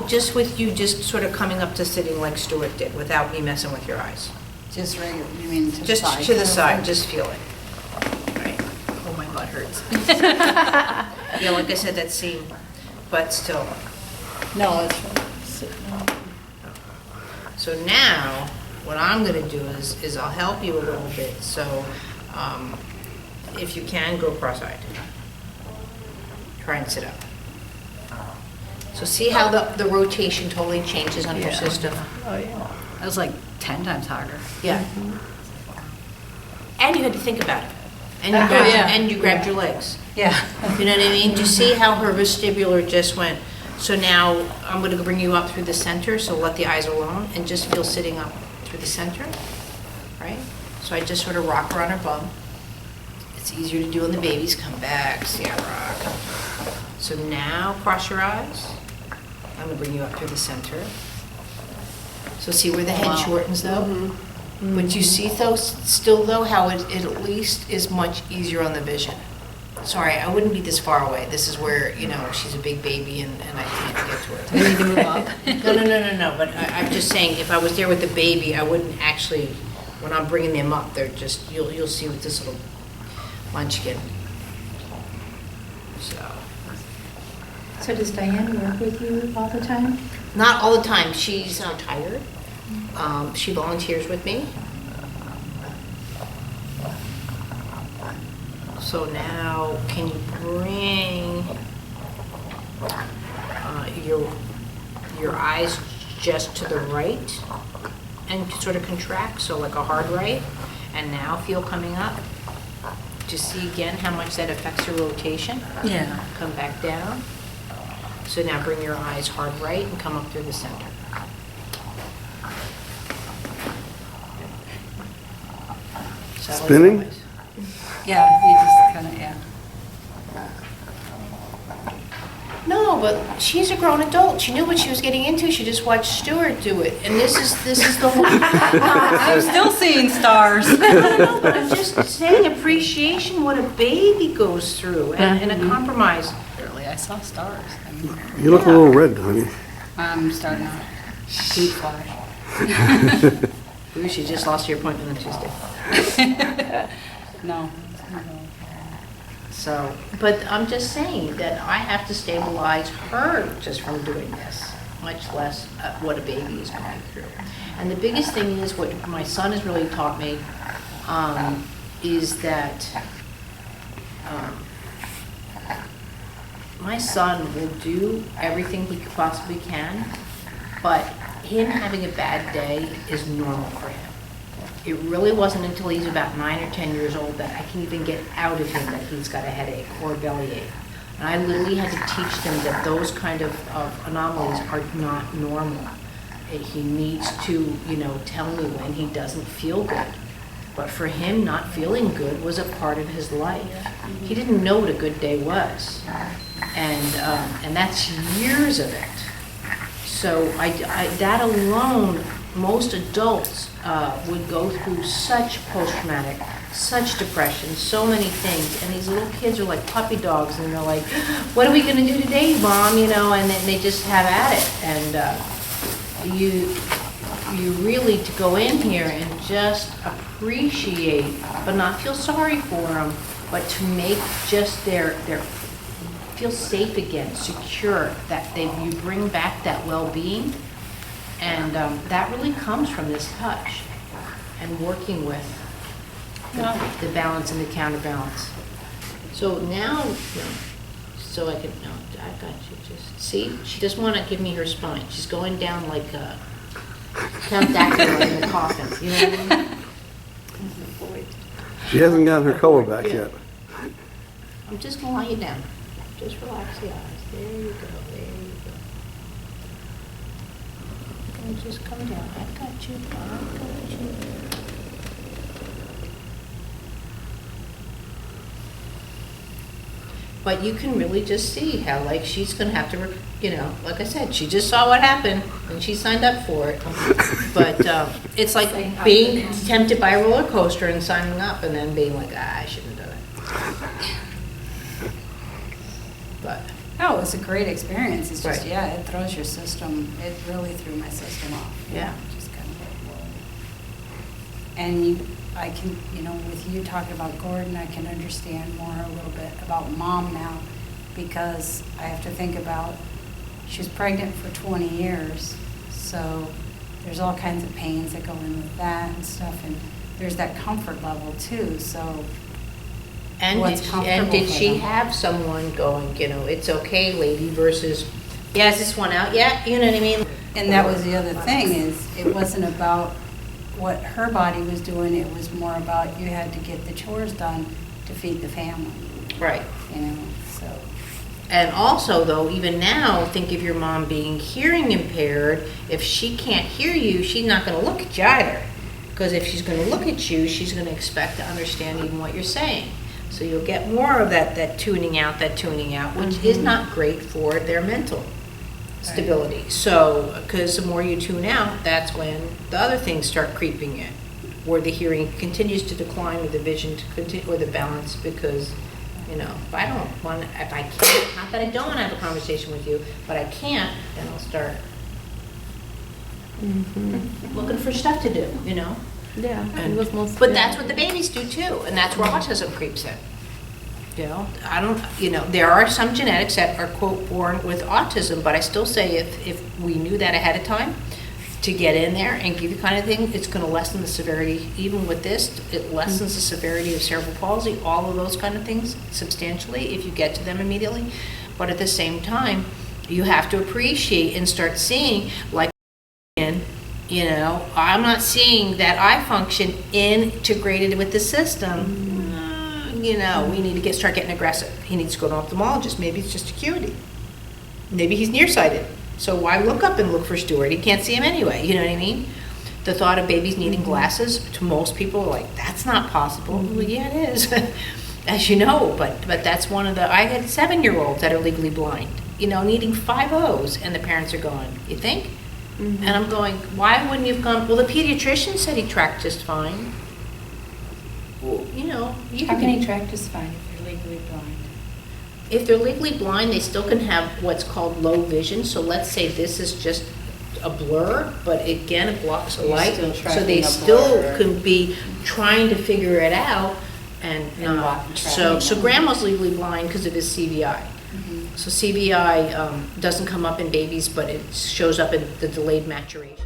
just with you just sort of coming up to sitting like Stuart did, without me messing with your eyes. Just regular, you mean to the Just side? to the side, just feel it. Right. Oh, my butt hurts. Yeah, like I said, that seam, but still. No, it's right. So now, what I'm gonna do is I'll help you a little bit, so if you can, go cross-eyed. Try and sit up. So see how the rotation totally changes on your system? Oh, yeah. That was like 10 times harder. Yeah. And you had to think about it. And Oh, you grabbed, yeah. and you grabbed your legs. Yeah. You know what I mean? Do you see how her vestibular just went? So now I'm going to bring you up through the center, so let the eyes alone, and just feel sitting up through the center, right? So I just sort of rock her on her bum. It's easier to do on the babies. Come back, see I rock. So now cross your eyes. I'm going to bring you up through the center. So see where the head shortens though? But you see though, still though, how it at least is much easier on the vision. Sorry, I wouldn't be this far away. This is where, you know, she's a big baby and I can't get to her. We need to move up. No, but I'm just saying, if I was there with the baby, I wouldn't actually, when I'm bringing them up, they're just, you'll see with this little munchkin. So does Diane work with you all the time? Not all the time. She's tired. She volunteers with me. So now, can you bring your eyes just to the right and sort of contract, so like a hard right, and now feel coming up. To see again how much that affects your rotation. Yeah. Come back down. So now bring your eyes hard right and come up through the center. Spinning? Yeah, you just kind of, yeah. No, but she's a grown adult. She knew what she was getting into. She just watched Stuart do it. And this is the whole. I'm still seeing stars. No, but I'm just saying appreciation what a baby goes through and a compromise. Early, I saw stars. I mean, You look a little red, honey. I'm starting out. Heat flash. Ooh, she just lost your appointment on Tuesday. No. So, but I'm just saying that I have to stabilize her just from doing this, much less what a baby is going through. And the biggest thing is what my son has really taught me is that my son will do everything he possibly can, but him having a bad day is normal for him. It really wasn't until he's about 9 or 10 years old that I can even get out of him that he's got a headache or a bellyache. And I literally had to teach them that those kind of anomalies are not normal. He needs to, you know, tell me when he doesn't feel good. But for him, not feeling good was a part of his life. He didn't know what a good day was. And that's years of it. So that alone, most adults would go through such post-traumatic, such depression, so many things, and these little kids are like puppy dogs, and they're like, what are we going to do today, Mom, you know, and then they just have at it, and you really to go in here and just appreciate, but not feel sorry for them, but to make just their feel safe again, secure, that you bring back that well-being. And that really comes from this touch and working with the balance and the counterbalance. So now, so I can, no, I got you, just, see, she doesn't want to give me her spine. She's going down like Count Dracula in the coffin, you know what I mean? She hasn't gotten her color back yet. I'm just going to lie you down. Just relax the eyes. There you go, there you go. And just come down. I've got you. I've got you. But you can really just see how, like, she's going to have to, you know, like I said, she just saw what happened and she signed up for it. But it's like being tempted by a roller coaster and signing up and then being like, I shouldn't have done it. But Oh, it was a great experience. It's just, Right. yeah, it throws your system, it really threw my system off. Yeah. Just kind of like, whoa. And I can, with you talking about Gordon, I can understand more a little bit about Mom now, because I have to think about, she was pregnant for 20 years, so there's all kinds of pains that go in with that and stuff, and there's that comfort level too, so. And What's did comfortable for she them. have someone going, it's okay, lady, versus, yeah, is this one out yet? You know what I mean? And that was the other thing, is it wasn't about what her body was doing, it was more about you had to get the chores done to feed the family, Right. so. And also, though, even now, think of your mom being hearing impaired. If she can't hear you, she's not going to look at you either. Because if she's going to look at you, she's going to expect to understand even what you're saying. So you'll get more of that tuning out, which is not great for their mental stability. So, because the more you tune out, that's when the other things start creeping in, where the hearing continues to decline, or the vision to continue, or the balance, because, if I can't, not that I don't want to have a conversation with you, but I can't, then I'll start looking for stuff to do, Yeah. But that's what the babies do too, and that's where autism creeps in. There are some genetics that are, quote, born with autism, but I still say if we knew that ahead of time, to get in there and give you kind of thing, it's going to lessen the severity. Even with this, it lessens the severity of cerebral palsy, all of those kind of things substantially if you get to them immediately. But at the same time, you have to appreciate and start seeing, like, I'm not seeing that eye function integrated with the system. We need to start getting aggressive. He needs to go to an ophthalmologist. Maybe it's just acuity. Maybe he's nearsighted. So why look up and look for Stuart? He can't see him anyway. You know what I mean? The thought of babies needing glasses, to most people, are like, that's not possible. Well, yeah, it is. As you know, but that's one of the, I had 7-year-olds that are legally blind, needing 5 O's, and the parents are going, you think? And I'm going, why wouldn't you have gone? Well, the pediatrician said he tracked just fine. Well, How can he track just fine if they're legally blind? If they're legally blind, they still can have what's called low vision. So let's say this is just a blur, but again, it blocks the light. still So they tracking a still blur. can be trying to figure it out and And not. tracking So them. grandma's legally blind because of his CVI. So CVI doesn't come up in babies, but it shows up in the delayed maturation.